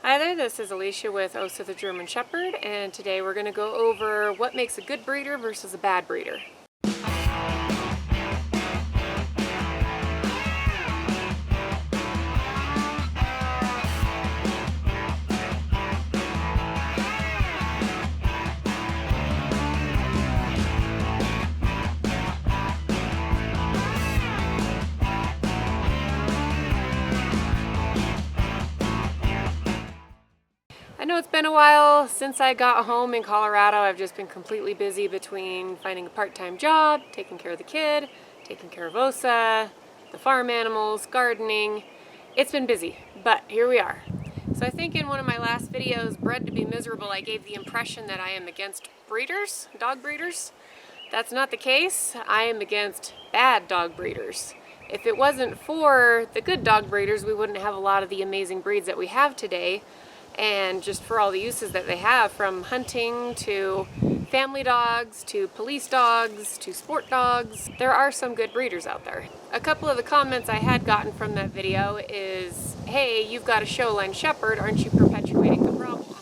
Hi there, this is Alicia with Osa the German Shepherd, and today we're going to go over what makes a good breeder versus a bad breeder. I know it's been a while since I got home in Colorado. I've just been completely busy between finding a part-time job, taking care of the kid, taking care of Osa, the farm animals, gardening. It's been busy, but here we are. So I think in one of my last videos, Bred to be Miserable, I gave the impression that I am against breeders, dog breeders. That's not the case. I am against bad dog breeders. If it wasn't for the good dog breeders, we wouldn't have a lot of the amazing breeds that we have today. And just for all the uses that they have, from hunting to family dogs to police dogs to sport dogs, there are some good breeders out there. A couple of the comments I had gotten from that video is, hey, you've got a showline shepherd, aren't you perpetuating the problem?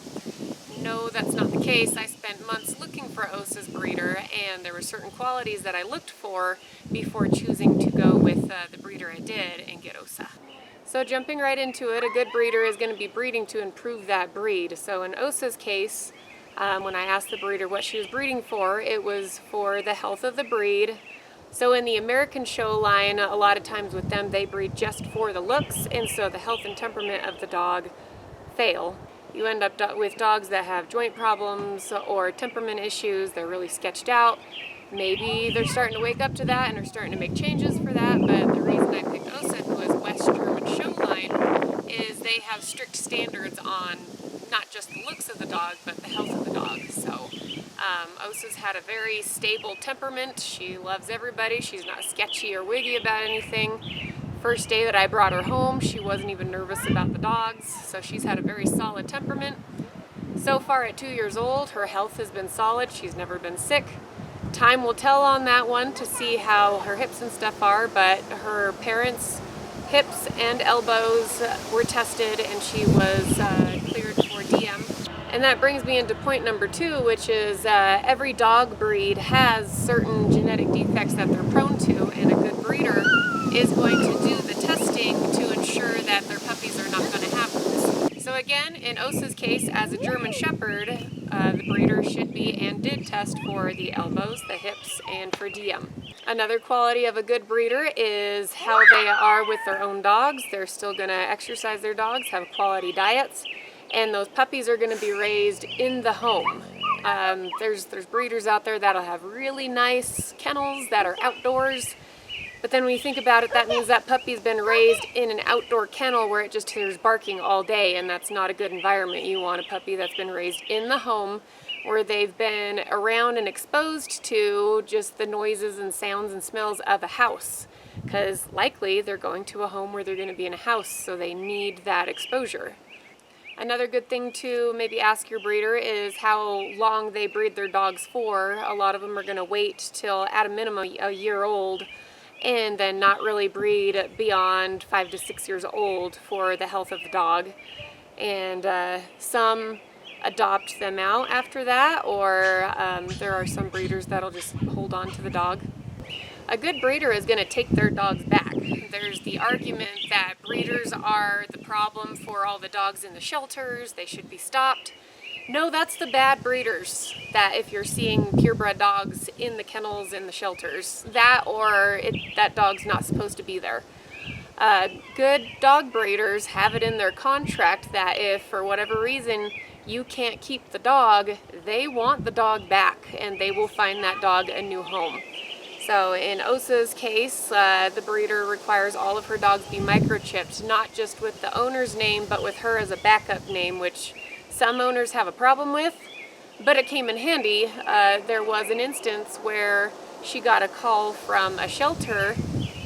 No, that's not the case. I spent months looking for Osa's breeder, and there were certain qualities that I looked for before choosing to go with the breeder I did and get Osa. So jumping right into it, a good breeder is going to be breeding to improve that breed. So in Osa's case, when I asked the breeder what she was breeding for, it was for the health of the breed. So in the American show line, a lot of times with them, they breed just for the looks, and so the health and temperament of the dog fail. You end up with dogs that have joint problems or temperament issues. They're really sketched out. Maybe they're starting to wake up to that and are starting to make changes for that, but the reason I picked Osa, who is West German show line, is they have strict standards on not just the looks of the dog, but the health of the dog. So Osa's had a very stable temperament. She loves everybody. She's not sketchy or wiggy about anything. First day that I brought her home, she wasn't even nervous about the dogs, so she's had a very solid temperament. So far at 2 years old, her health has been solid. She's never been sick. Time will tell on that one to see how her hips and stuff are, but her parents' hips and elbows were tested and she was cleared for DM. And that brings me into point number 2, which is every dog breed has certain genetic defects that they're prone to, and a good breeder is going to do the testing to ensure that their puppies are not going to have those. So again, in Osa's case, as a German Shepherd, the breeder should be and did test for the elbows, the hips, and for DM. Another quality of a good breeder is how they are with their own dogs. They're still going to exercise their dogs, have quality diets, and those puppies are going to be raised in the home. There's breeders out there that'll have really nice kennels that are outdoors. But then when you think about it, that means that puppy's been raised in an outdoor kennel where it just hears barking all day, and that's not a good environment. You want a puppy that's been raised in the home where they've been around and exposed to just the noises and sounds and smells of a house, because likely they're going to a home where they're going to be in a house, so they need that exposure. Another good thing to maybe ask your breeder is how long they breed their dogs for. A lot of them are going to wait till at a minimum a year old, and then not really breed beyond 5 to 6 years old for the health of the dog. And some adopt them out after that, or there are some breeders that'll just hold on to the dog. A good breeder is going to take their dogs back. There's the argument that breeders are the problem for all the dogs in the shelters, they should be stopped. No, that's the bad breeders, that if you're seeing purebred dogs in the kennels in the shelters, that dog's not supposed to be there. Good dog breeders have it in their contract that if for whatever reason you can't keep the dog, they want the dog back and they will find that dog a new home. So in Osa's case, the breeder requires all of her dogs be microchipped, not just with the owner's name, but with her as a backup name, which some owners have a problem with, but it came in handy. There was an instance where she got a call from a shelter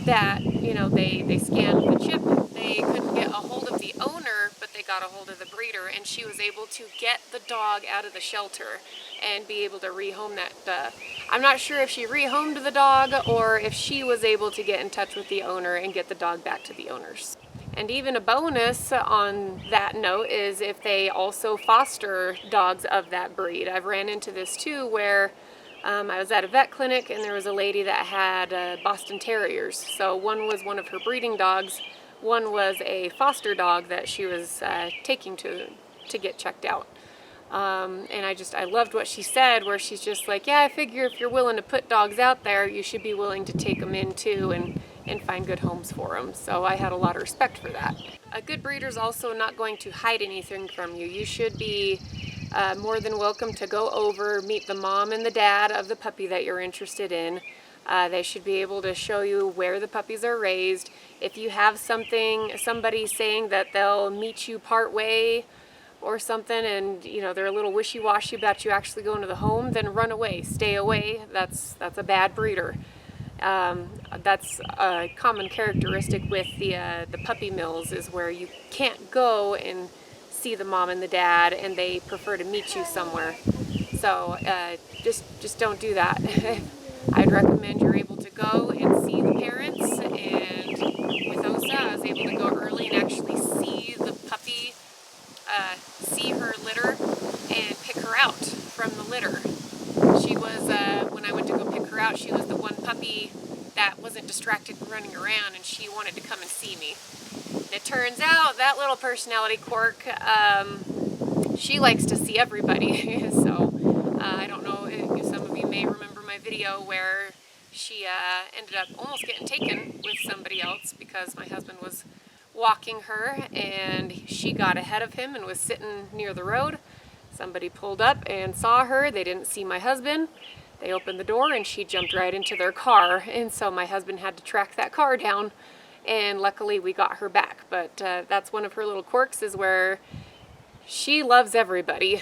that, they scanned the chip. They couldn't get a hold of the owner, but they got a hold of the breeder, and she was able to get the dog out of the shelter and be able to rehome that. I'm not sure if she rehomed the dog or if she was able to get in touch with the owner and get the dog back to the owners. And even a bonus on that note is if they also foster dogs of that breed. I've ran into this too, where I was at a vet clinic and there was a lady that had Boston Terriers. So one was one of her breeding dogs, one was a foster dog that she was taking to get checked out. And I loved what she said, where she's just like, yeah, I figure if you're willing to put dogs out there, you should be willing to take them in too and find good homes for them. So I had a lot of respect for that. A good breeder's also not going to hide anything from you. You should be more than welcome to go over, meet the mom and the dad of the puppy that you're interested in. They should be able to show you where the puppies are raised. If you have somebody saying that they'll meet you part way or something, and they're a little wishy-washy about you actually going to the home, then run away, stay away. That's a bad breeder. That's a common characteristic with the puppy mills, is where you can't go and see the mom and the dad, and they prefer to meet you somewhere. So just don't do that. I'd recommend you're able to go and see the parents. And with Osa, I was able to go early and actually see the puppy, see her litter, and pick her out from the litter. She was, when I went to go pick her out, she was the one puppy that wasn't distracted and running around, and she wanted to come and see me. And it turns out that little personality quirk, she likes to see everybody. So I don't know if some of you may remember my video where she ended up almost getting taken with somebody else because my husband was walking her and she got ahead of him and was sitting near the road. Somebody pulled up and saw her. They didn't see my husband. They opened the door and she jumped right into their car, and so my husband had to track that car down, and luckily we got her back. But that's one of her little quirks, is where she loves everybody.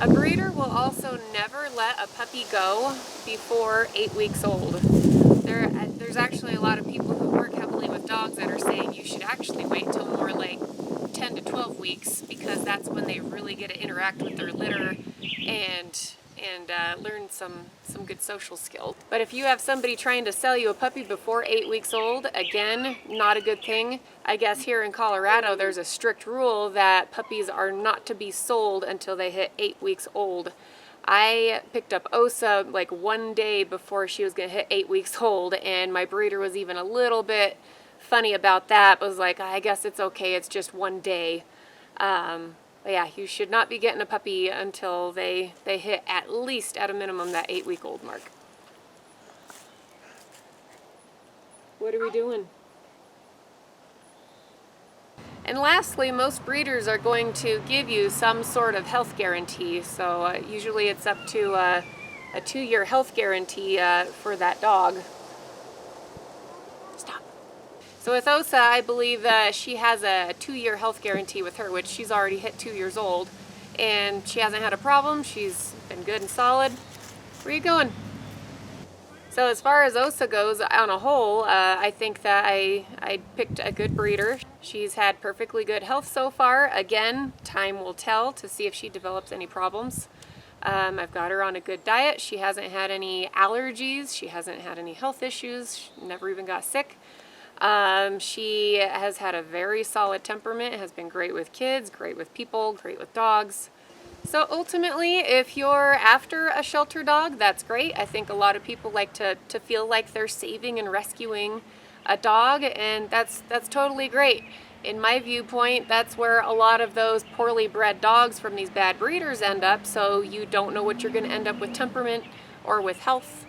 A breeder will also never let a puppy go before 8 weeks old. There's actually a lot of people who work heavily with dogs that are saying you should actually wait till more like 10 to 12 weeks, because that's when they really get to interact with their litter and learn some good social skills. But if you have somebody trying to sell you a puppy before 8 weeks old, again, not a good thing. I guess here in Colorado there's a strict rule that puppies are not to be sold until they hit 8 weeks old. I picked up Osa like one day before she was going to hit 8 weeks old, and my breeder was even a little bit funny about that, but was like, I guess it's okay, it's just one day. But yeah, you should not be getting a puppy until they hit at least, at a minimum, that 8 week old mark. What are we doing? And lastly, most breeders are going to give you some sort of health guarantee. So usually it's up to a 2-year health guarantee for that dog. Stop. So with Osa, I believe she has a 2-year health guarantee with her, which she's already hit 2 years old. And she hasn't had a problem. She's been good and solid. Where are you going? So as far as Osa goes, on a whole, I think that I picked a good breeder. She's had perfectly good health so far. Again, time will tell to see if she develops any problems. I've got her on a good diet. She hasn't had any allergies. She hasn't had any health issues. She never even got sick. She has had a very solid temperament, has been great with kids, great with people, great with dogs. So ultimately, if you're after a shelter dog, that's great. I think a lot of people like to feel like they're saving and rescuing a dog, and that's totally great. In my viewpoint, that's where a lot of those poorly bred dogs from these bad breeders end up, so you don't know what you're going to end up with temperament or with health.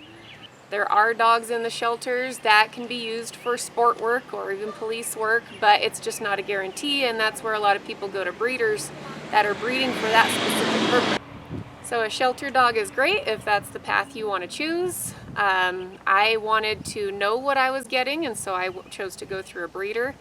There are dogs in the shelters that can be used for sport work or even police work, but it's just not a guarantee, and that's where a lot of people go to breeders that are breeding for that specific purpose. So a shelter dog is great if that's the path you want to choose. I wanted to know what I was getting, and so I chose to go through a breeder.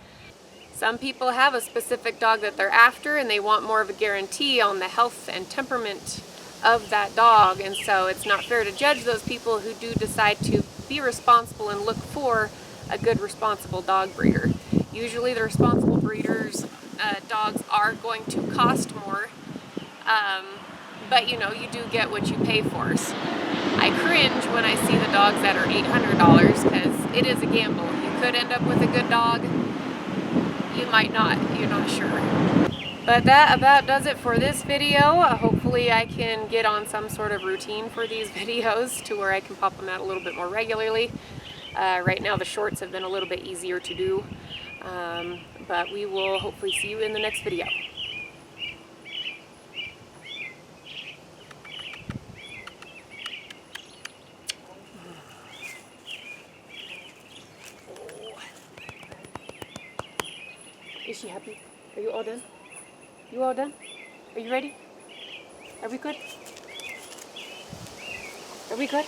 Some people have a specific dog that they're after, and they want more of a guarantee on the health and temperament of that dog, and so it's not fair to judge those people who do decide to be responsible and look for a good responsible dog breeder. Usually the responsible breeders dogs are going to cost more, but you do get what you pay for. So I cringe when I see the dogs that are $800 because it is a gamble. You could end up with a good dog. you might not, you're not sure. But that about does it for this video. Hopefully I can get on some sort of routine for these videos to where I can pop them out a little bit more regularly. Right now the shorts have been a little bit easier to do, but we will hopefully see you in the next video. Is she happy? Are you all done? You all done? Are you ready? Are we good? Are we good?